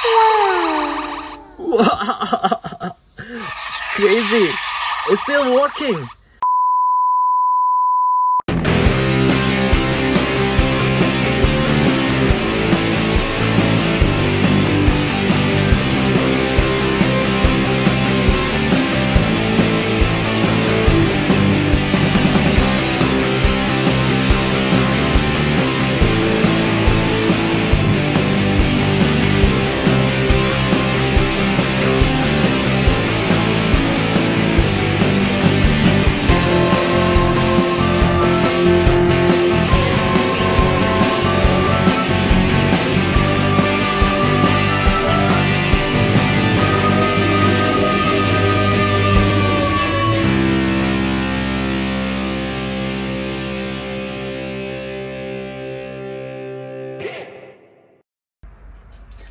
Wow. Crazy. It's still working.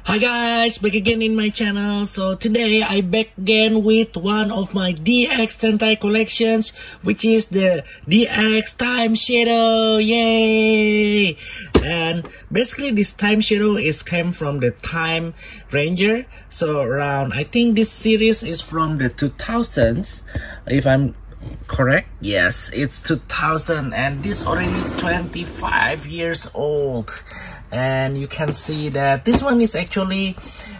Hi guys, back again in my channel. So today I back again with one of my DX Sentai collections, which is the DX Time Shadow. Yay! And basically this Time Shadow came from the Time Ranger. So around, I think this series is from the 2000s, if I'm correct. Yes, it's 2000, and this already 25 years old. And you can see that this one is actually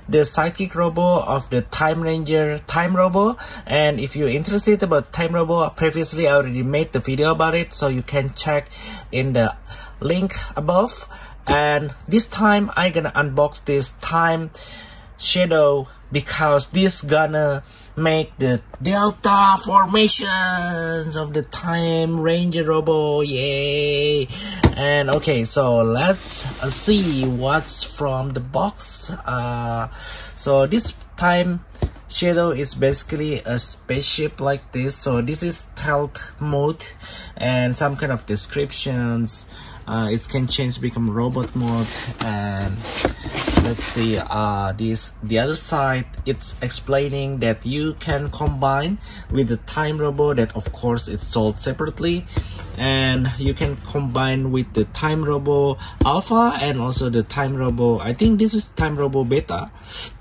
the sidekick robo of the Time Ranger Time Robo. And if you're interested about Time Robo, previously I already made the video about it, so you can check in the link above. And this time I gonna unbox this Time Shadow because this gonna make the Delta formations of the Time Ranger Robo. Yay! And okay, so let's see what's from the box. So this Time Shadow is basically a spaceship like this. So this is stealth mode and some kind of descriptions. It can change become robot mode. And let's see, the other side, it's explaining that you can combine with the Time Robo, that of course it's sold separately, and you can combine with the Time Robo Alpha and also the Time Robo, I think this is Time Robo Beta.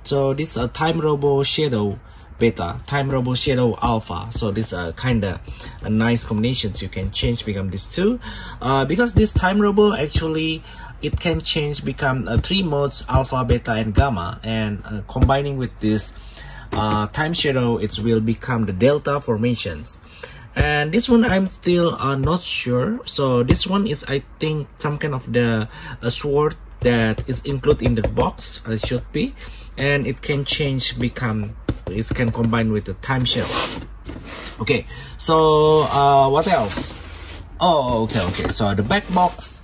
So this is a Time Robo Shadow Beta, Time Robo Shadow Alpha. So this are kind of a nice combinations. You can change become these two, because this Time Robo actually it can change become 3 modes, Alpha, Beta, and Gamma. And combining with this Time Shadow, it will become the Delta formations. And this one I'm still not sure. So this one is, I think, some kind of the sword that is included in the box. It should be, and it can change become, it can combine with the Time Shadow. Okay, so what else? Oh, okay. So the back box,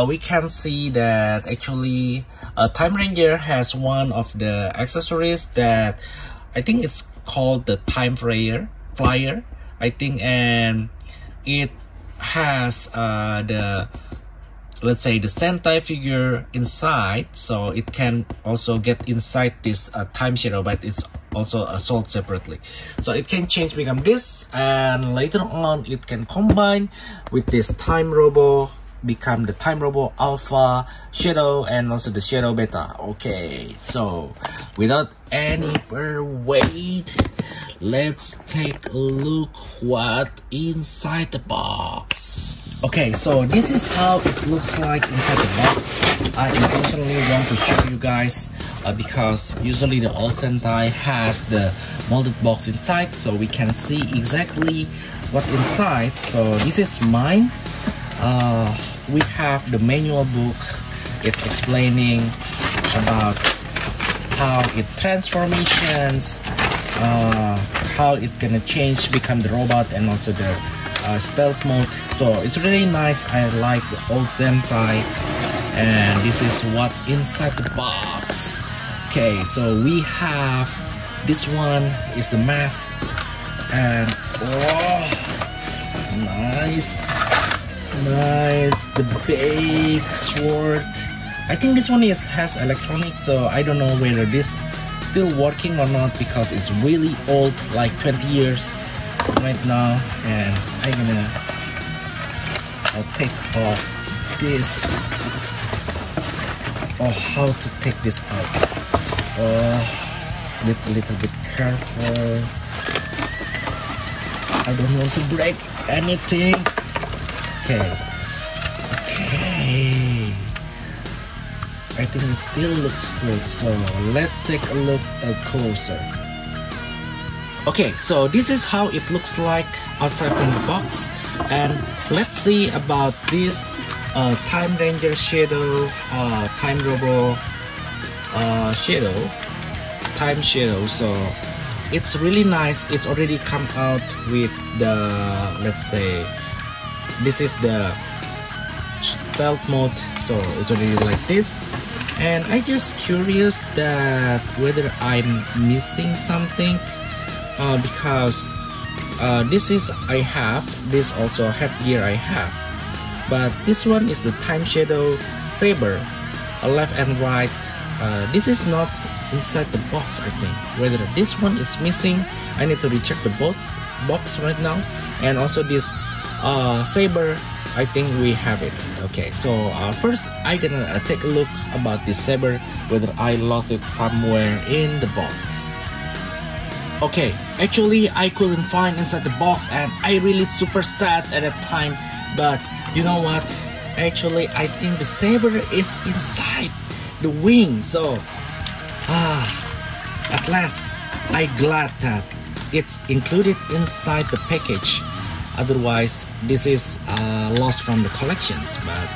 we can see that actually Time Ranger has one of the accessories that I think it's called the Time Flyer, I think, and it has the, let's say, the Sentai figure inside, so it can also get inside this Time Shadow, but it's also sold separately. So it can change become this, and later on it can combine with this Time Robo, become the Time Robo Alpha Shadow and also the Shadow Beta. Okay, so without any further wait, let's take a look what inside the box. Okay, so this is how it looks like inside the box. I intentionally want to show you guys because usually the old Sentai has the molded box inside, so we can see exactly what inside. So this is mine. We have the manual book. It's explaining about how it transformations, how it's gonna change, become the robot, and also the stealth mode. So it's really nice. I like the old Sentai, and this is what inside the box. Okay, so we have this one is the mask, and oh, nice, the big sword. I think this one has electronics, so I don't know whether this still working or not because it's really old, like 20 years right now. And I'll take off this. Oh, how to take this out? little bit careful. I don't want to break anything. Okay. I think it still looks good, so let's take a look closer. Okay, so this is how it looks like outside from the box, and let's see about this Time Ranger Shadow, Time Robo Shadow, Time Shadow. So it's really nice. It's already come out with the, let's say, this is the stealth mode, so it's already like this. And I just curious that whether I'm missing something, because this is I have, this also headgear I have, but this one is the Time Shadow Saber, left and right. This is not inside the box. I think whether this one is missing, I need to recheck the box right now. And also this saber, I think we have it. Okay, so first I gonna take a look about this saber, whether I lost it somewhere in the box. Okay, actually I couldn't find inside the box, and I really super sad at that time. But you know what, actually I think the saber is inside the wing. So at last I glad that it's included inside the package. Otherwise this is lost from the collections. But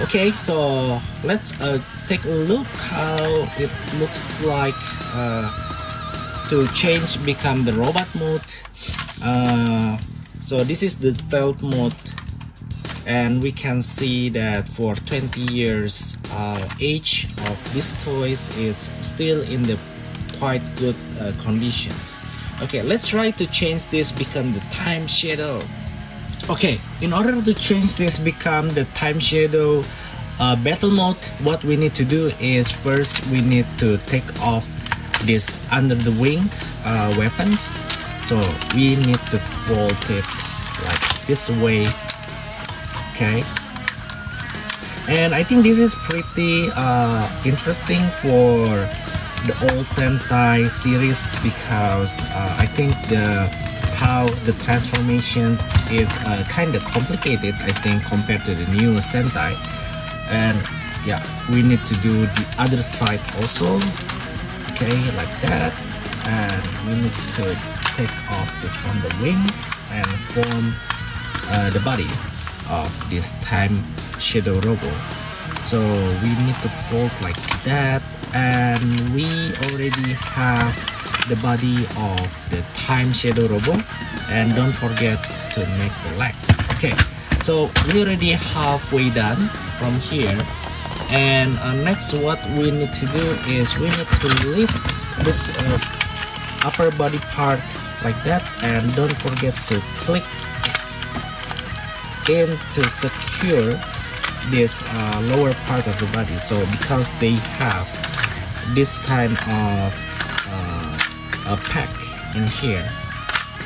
okay, so let's take a look how it looks like to change become the robot mode. So this is the stealth mode, and we can see that for 20 years age of these toys, it's still in the quite good conditions. Okay, let's try to change this become the Time Shadow. Okay, in order to change this become the Time Shadow battle mode, what we need to do is first we need to take off this under the wing weapons. So we need to fold it like this way. Okay, and I think this is pretty interesting for the old Sentai series, because I think how the transformations is kind of complicated, I think, compared to the new Sentai. And yeah, we need to do the other side also. Okay, like that, and we need to take off this from the wing and form the body of this Time Shadow Robo. So we need to fold like that, and we already have the body of the Time Shadow Robo. And don't forget to make the leg. Okay, so we already halfway done from here. And next what we need to do is we need to lift this upper body part like that, and don't forget to click in to secure this lower part of the body. So because they have this kind of a pack in here,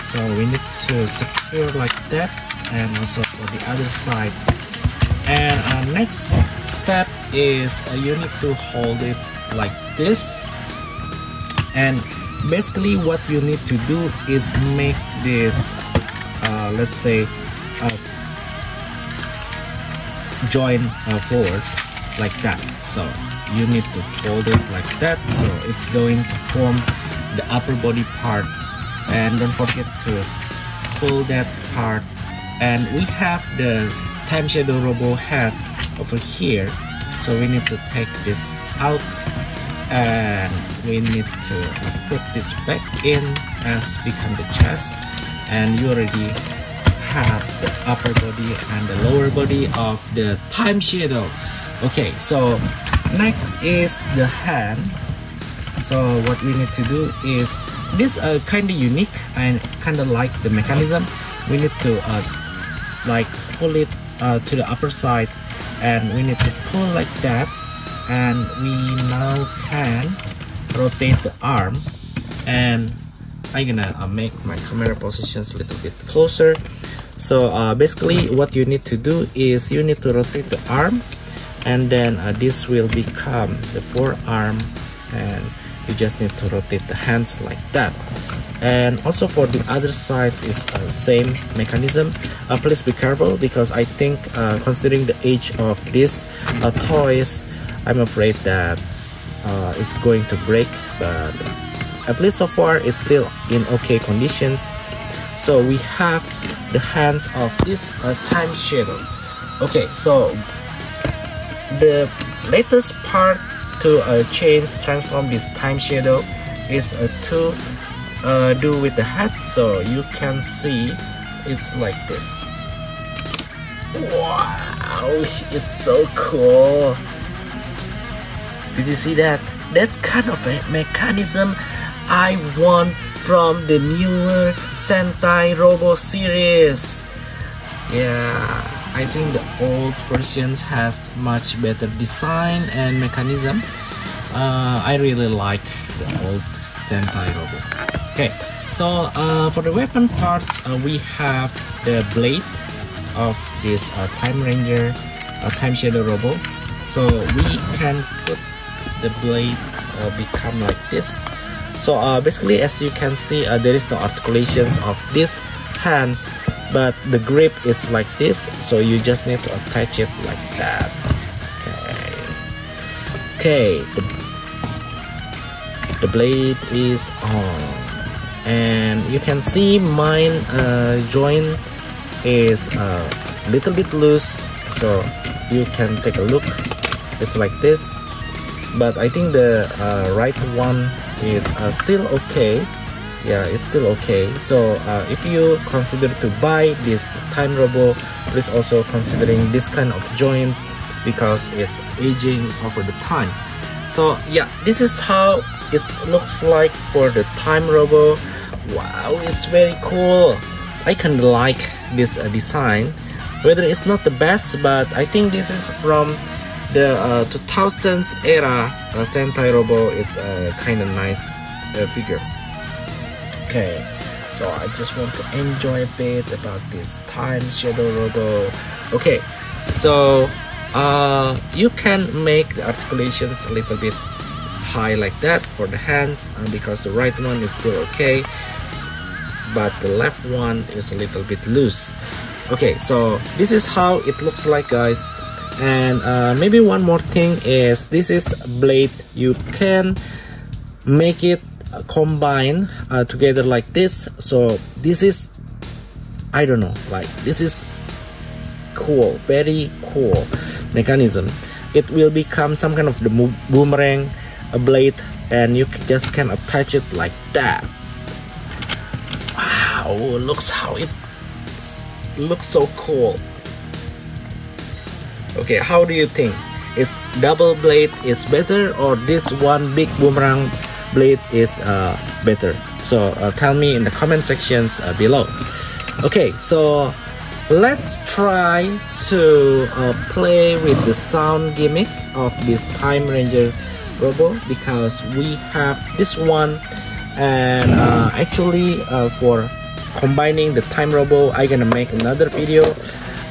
so we need to secure like that, and also for the other side. And next step is you need to hold it like this, and basically what you need to do is make this let's say join forward like that. So you need to fold it like that, so it's going to form the upper body part. And don't forget to pull that part, and we have the Time Shadow Robo head over here, so we need to take this out, and we need to put this back in as become the chest. And you already have the upper body and the lower body of the Time Shadow. Okay, so next is the hand. So what we need to do is this kind of unique and kind of like the mechanism. We need to like pull it to the upper side, and we need to pull like that, and we now can rotate the arm. And I'm gonna make my camera positions a little bit closer. So basically what you need to do is you need to rotate the arm, and then this will become the forearm and you just need to rotate the hands like that. And also for the other side is same mechanism. Please be careful, because I think considering the age of these toys, I'm afraid that it's going to break, but at least so far it's still in okay conditions. So we have the hands of this Time Shadow. Okay, so the latest part to transform this Time Shadow is to do with the head. So you can see it's like this. Wow, it's so cool. Did you see that? That kind of a mechanism I want from the newer Sentai Robo series. Yeah, I think the old versions has much better design and mechanism. I really like the old Sentai Robo. Okay, so for the weapon parts, we have the blade of this Time Ranger Time Shadow Robo. So we can put the blade become like this. So basically, as you can see, there is no articulations of these hands, but the grip is like this. So you just need to attach it like that. Okay, the blade is on, and you can see mine joint is a little bit loose. So you can take a look. It's like this, but I think the right one is still okay. Yeah, it's still okay. So if you consider to buy this Time Robo, please also considering this kind of joints, because it's aging over the time. So yeah, this is how it looks like for the Time Robo. Wow, it's very cool. I kinda like this design. Whether it's not the best, but I think this is from the 2000s era Sentai Robo. It's a kind of nice figure. Okay, so I just want to enjoy a bit about this Time Shadow Robo. Okay, so you can make the articulations a little bit high like that for the hands, because the right one is still okay, but the left one is a little bit loose. Okay, so this is how it looks like, guys. And maybe one more thing is, this is blade. You can make it combine together like this. So this is, I don't know, like this is cool, very cool mechanism. It will become some kind of the boomerang, a blade, and you just can attach it like that. Wow, looks how it looks so cool. Okay, how do you think? Is double blade is better, or this one big boomerang blade is better? So tell me in the comment sections below. Okay, so let's try to play with the sound gimmick of this Time Ranger Robo, because we have this one, and actually for combining the Time Robo, I'm gonna make another video.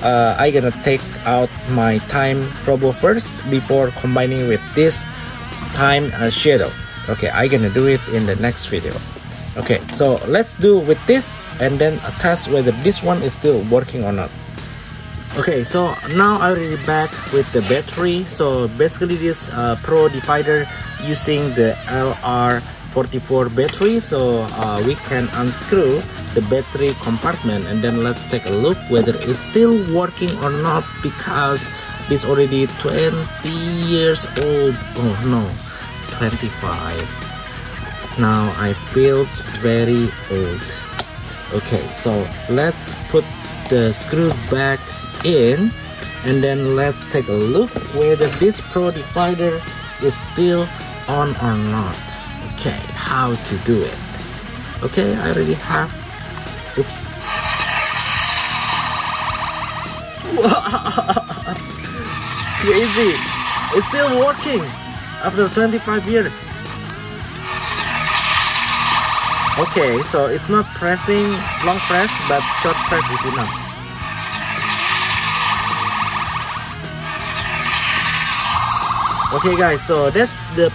I'm gonna take out my Time Robo first before combining with this Time Shadow. Okay, I'm gonna do it in the next video. Okay, so let's do with this and then test whether this one is still working or not. Okay, so now I'm already back with the battery. So basically this Pro Divider using the LR44 battery. So we can unscrew the battery compartment, and then let's take a look whether it's still working or not, because this already 20 years old. Oh no, 25. Now I feels very old. Okay, so let's put the screw back in, and then let's take a look whether this Pro Divider is still on or not. Okay, how to do it. Okay, I already have. Oops. Crazy, it's still working after 25 years. Okay, so it's not pressing long press, but short press is enough. Okay guys, so that's the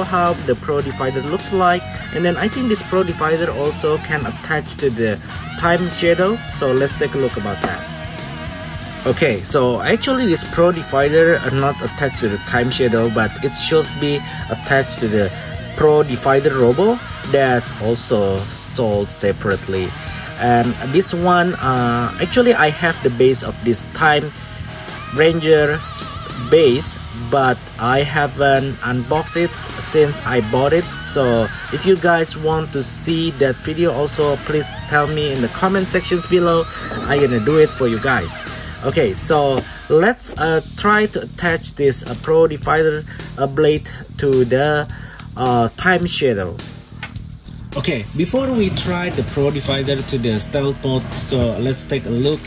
how the Pro Divider looks like, and then I think this Pro Divider also can attach to the time shadow, so let's take a look about that. Okay, so actually this Pro Divider are not attached to the time shadow, but it should be attached to the Pro Divider Robo that's also sold separately. And this one, actually I have the base of this Time Ranger base, but I haven't unboxed it since I bought it. So if you guys want to see that video also, please tell me in the comment sections below. I'm gonna do it for you guys. Okay, so let's try to attach this Pro Divider blade to the time shadow. Okay, before we try the Pro Divider to the stealth mode, so let's take a look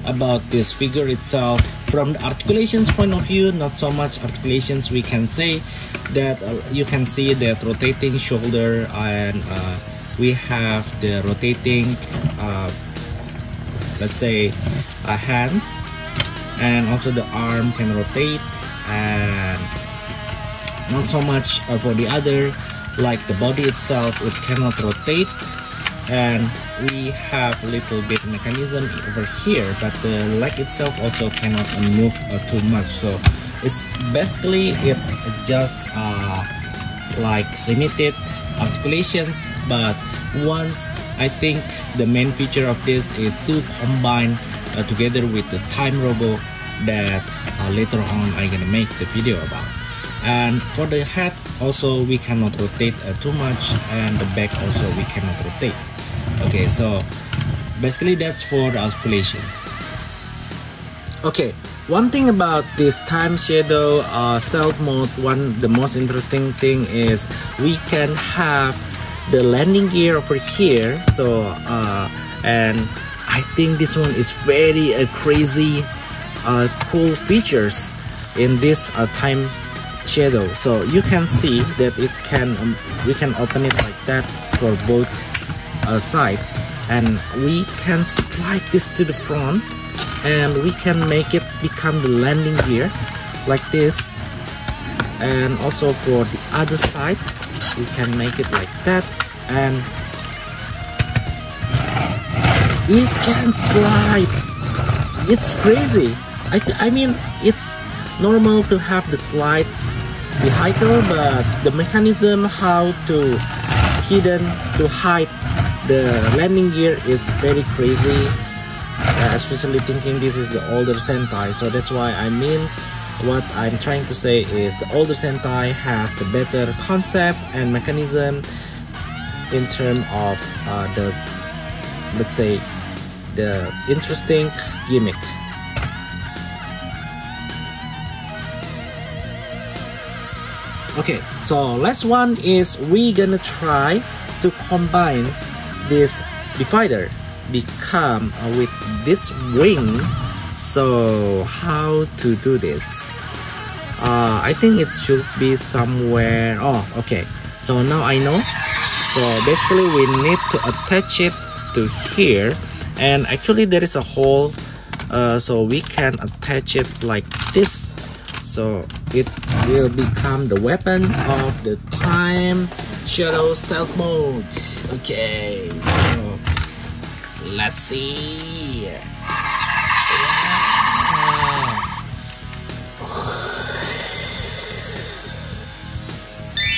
about this figure itself. From the articulations point of view, not so much articulations. We can say that you can see that rotating shoulder, and we have the rotating let's say hands, and also the arm can rotate, and not so much for the other, like the body itself, it cannot rotate. And we have a little bit mechanism over here, but the leg itself also cannot move too much. So it's basically just like limited articulations. But once, I think the main feature of this is to combine together with the time robo that later on I'm gonna make the video about. And for the head also we cannot rotate too much, and the back also we cannot rotate. Okay, so basically that's for the articulations. Okay, one thing about this time shadow stealth mode, the most interesting thing is we can have the landing gear over here. So and I think this one is very crazy cool features in this time shadow. So you can see that it can we can open it like that for both side, and we can slide this to the front, and we can make it become the landing gear like this. And also for the other side we can make it like that, and it can slide. It's crazy. I mean, it's normal to have the slide vehicle, but the mechanism how to hidden to hide the landing gear is very crazy, especially thinking this is the older Sentai. So that's why what I'm trying to say is the older Sentai has the better concept and mechanism in terms of the, let's say, the interesting gimmick. Okay, so last one is we gonna try to combine this divider become with this wing. So how to do this? I think it should be somewhere. Oh, okay, so now I know. So basically we need to attach it to here, and actually there is a hole, so we can attach it like this, so it will become the weapon of the time shadow stealth mode. Okay, so let's see.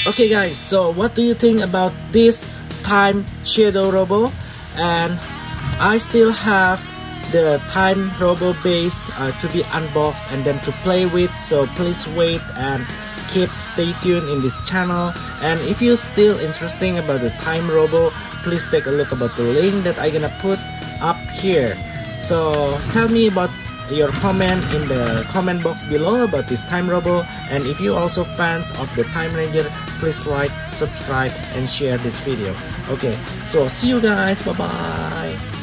Okay guys, so what do you think about this time shadow robo? And I still have the time robo base to be unboxed and then to play with, so please wait and stay tuned in this channel. And if you're still interested about the time robo, please take a look about the link that I'm gonna put up here. So tell me about your comment in the comment box below about this time robo, and if you also fans of the Time Ranger, please like, subscribe and share this video. Okay, so see you guys, bye bye.